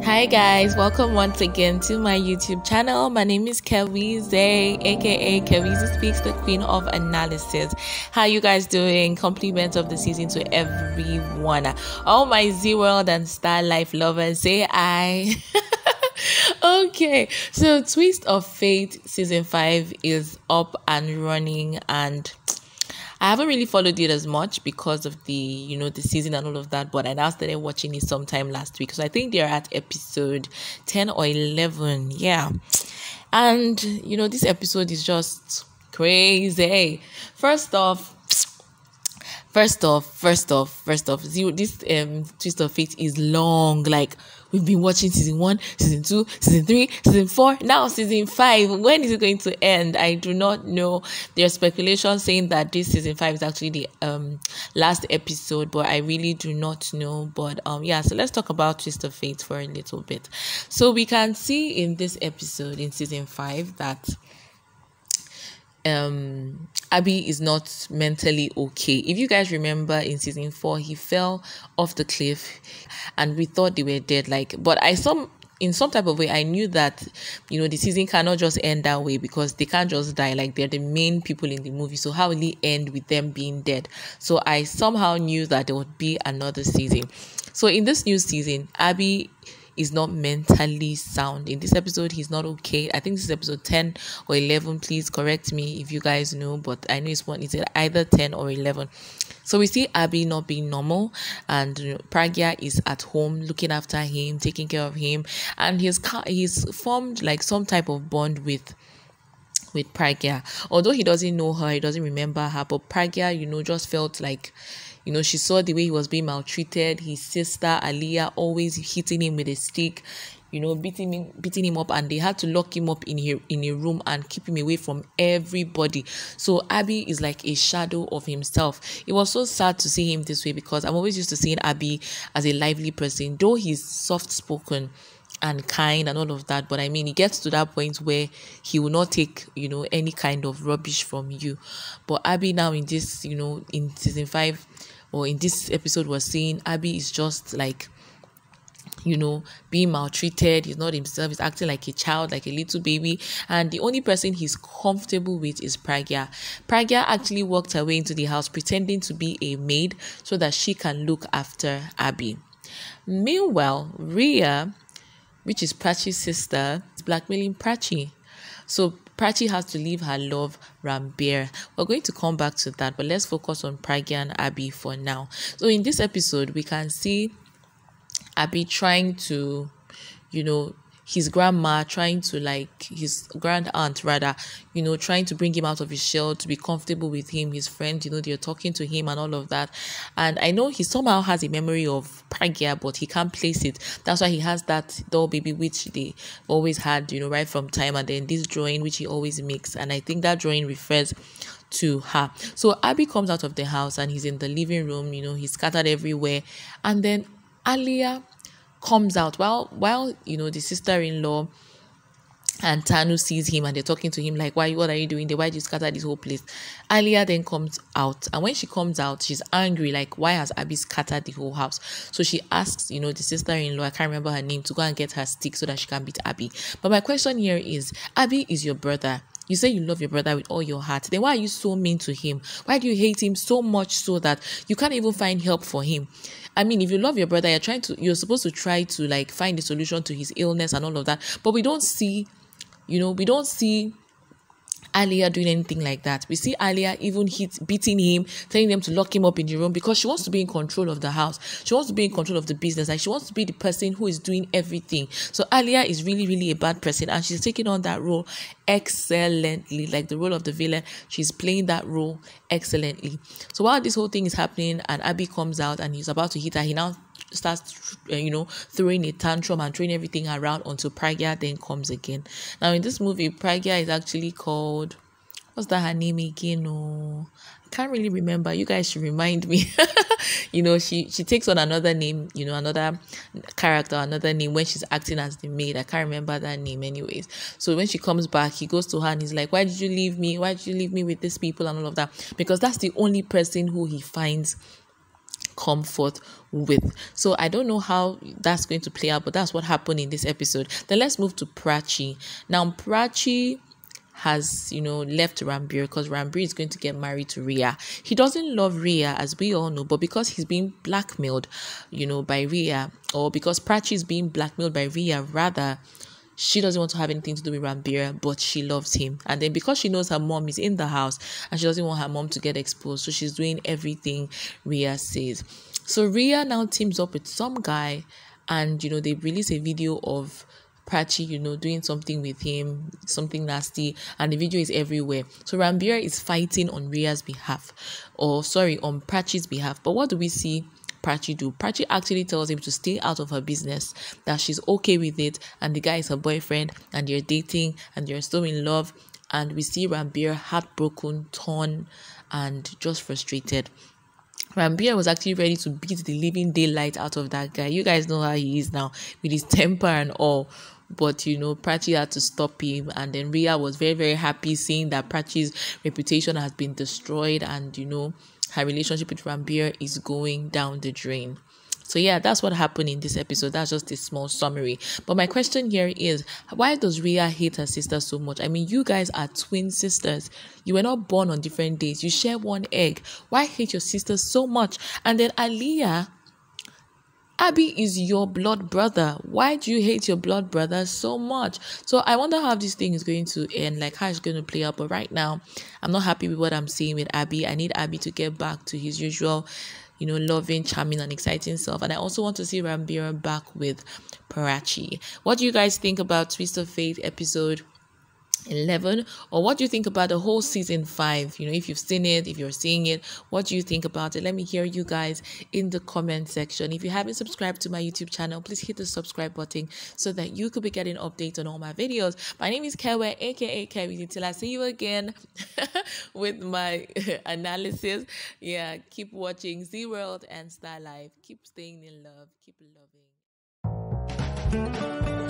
Hi guys, welcome once again to my YouTube channel. My name is Kewize, aka Kewize Speaks, the Queen of Analysis. How you guys doing? Compliments of the season to everyone. All my Z-World and Star Life lovers, say I. Okay, so Twist of Fate season 5 is up and running, and I haven't really followed it as much because of the the season and all of that, but I now started watching it sometime last week. So I think they're at episode 10 or 11. Yeah. And this episode is just crazy. First off, this Twist of Fate is long. Like, we've been watching season 1, season 2, season 3, season 4, now season 5. When is it going to end? I do not know. There's speculation saying that this season 5 is actually the last episode, but I really do not know. But yeah, so let's talk about Twist of Fate for a little bit. So we can see in this episode in season 5 that Abhi is not mentally okay. If you guys remember, in season 4 he fell off the cliff and we thought they were dead, but in some type of way I knew that the season cannot just end that way, because they can't just die. Like, they're the main people in the movie, so how will it end with them being dead? So I somehow knew that there would be another season. So in this new season, Abhi is not mentally sound. In this episode, he's not okay. I think this is episode 10 or 11. Please correct me if you guys know, but I know it's either 10 or 11. So we see Abhi not being normal, and Pragya is at home looking after him, taking care of him, and he's formed like some type of bond with Pragya. Although he doesn't know her, he doesn't remember her, but Pragya, just felt like, she saw the way he was being maltreated. His sister Aliya always hitting him with a stick, beating him up, and they had to lock him up in a room and keep him away from everybody. So Abhi is like a shadow of himself. It was so sad to see him this way, because I'm always used to seeing Abhi as a lively person, though he's soft-spoken and kind and all of that, but I mean, he gets to that point where he will not take any kind of rubbish from you. But Abhi now in this in season 5 or in this episode, we're seeing Abhi is just like being maltreated. He's not himself. He's acting like a child, like a little baby, and the only person he's comfortable with is Pragya. Pragya actually walked away into the house pretending to be a maid so that she can look after Abhi. Meanwhile, Riya, which is Prachi's sister, is blackmailing Prachi. So Prachi has to leave her love Rambir. We're going to come back to that, but let's focus on Pragya and Abhi for now. So in this episode, we can see Abhi trying to, his grandma, trying to, his grand aunt rather, trying to bring him out of his shell, to be comfortable with him, his friend, they're talking to him and all of that. And I know he somehow has a memory of Pragya, but he can't place it. That's why he has that doll baby, which they always had, right from time, and then this drawing, which he always makes. And I think that drawing refers to her. So Abhi comes out of the house and he's in the living room, he's scattered everywhere. And then Aliya comes out while the sister-in-law and Tanu sees him, and they're talking to him like, what are you doing there? Why did you scatter this whole place? Aliya then comes out, and when she comes out, she's angry, like, why has Abhi scattered the whole house? So she asks the sister-in-law, I can't remember her name, to go and get her stick so that she can beat Abhi. But my question here is, Abhi is your brother. You say you love your brother with all your heart. Then why are you so mean to him? Why do you hate him so much so that you can't even find help for him? I mean, if you love your brother, you're supposed to try to find a solution to his illness and all of that. But we don't see Aliya doing anything like that. We see Aliya even beating him, telling them to lock him up in the room, because she wants to be in control of the house. She wants to be in control of the business. She wants to be the person who is doing everything. So Aliya is really, really a bad person, and she's taking on that role excellently. Like the role of the villain, she's playing that role excellently. So while this whole thing is happening and Abhi comes out and he's about to hit her, he now starts throwing a tantrum and throwing everything around until Pragya then comes again. Now in this movie, Pragya is actually called, what's that her name again? I can't really remember. You guys should remind me. She takes on another name, another character, another name when she's acting as the maid. I can't remember that name anyways. So when she comes back, he goes to her and he's like, why did you leave me? Why did you leave me with these people and all of that? Because that's the only person who he finds come forth with. So I don't know how that's going to play out, but that's what happened in this episode. Then let's move to Prachi. Now Prachi has, left Ranbir because Ranbir is going to get married to Ria. He doesn't love Ria, as we all know, but because he's being blackmailed, by Ria, or because Prachi is being blackmailed by Ria, rather, she doesn't want to have anything to do with Ranbir, but she loves him. And then because she knows her mom is in the house and she doesn't want her mom to get exposed, so she's doing everything Ria says. So Ria now teams up with some guy, and they release a video of Prachi, doing something with him, something nasty, and the video is everywhere. So Ranbir is fighting on Ria's behalf, on Prachi's behalf. But what do we see Prachi do? Prachi actually tells him to stay out of her business, that she's okay with it, and the guy is her boyfriend, and they're dating, and they're still in love. And we see Ranbir heartbroken, torn, and just frustrated. Ranbir was actually ready to beat the living daylight out of that guy. You guys know how he is now, with his temper and all. But, Prachi had to stop him. And then Ria was very, very happy seeing that Prachi's reputation has been destroyed. And, her relationship with Ranbir is going down the drain. So yeah, that's what happened in this episode. That's just a small summary. But my question here is, why does Ria hate her sister so much? I mean, you guys are twin sisters. You were not born on different days. You share one egg. Why hate your sister so much? And then Aliya, Abhi is your blood brother. Why do you hate your blood brother so much? So I wonder how this thing is going to end, like how it's going to play out. But right now, I'm not happy with what I'm seeing with Abhi. I need Abhi to get back to his usual, loving, charming, and exciting self. And I also want to see Ranbir back with Prachi. What do you guys think about Twist of Fate episode 11, or what do you think about the whole season 5? If you've seen it, if you're seeing it, what do you think about it? Let me hear you guys in the comment section. If you haven't subscribed to my YouTube channel, please hit the subscribe button so that you could be getting updates on all my videos. My name is Kewe, aka Kewe. Till I see you again with my analysis. Yeah, keep watching Z World and Star Life. Keep staying in love, keep loving.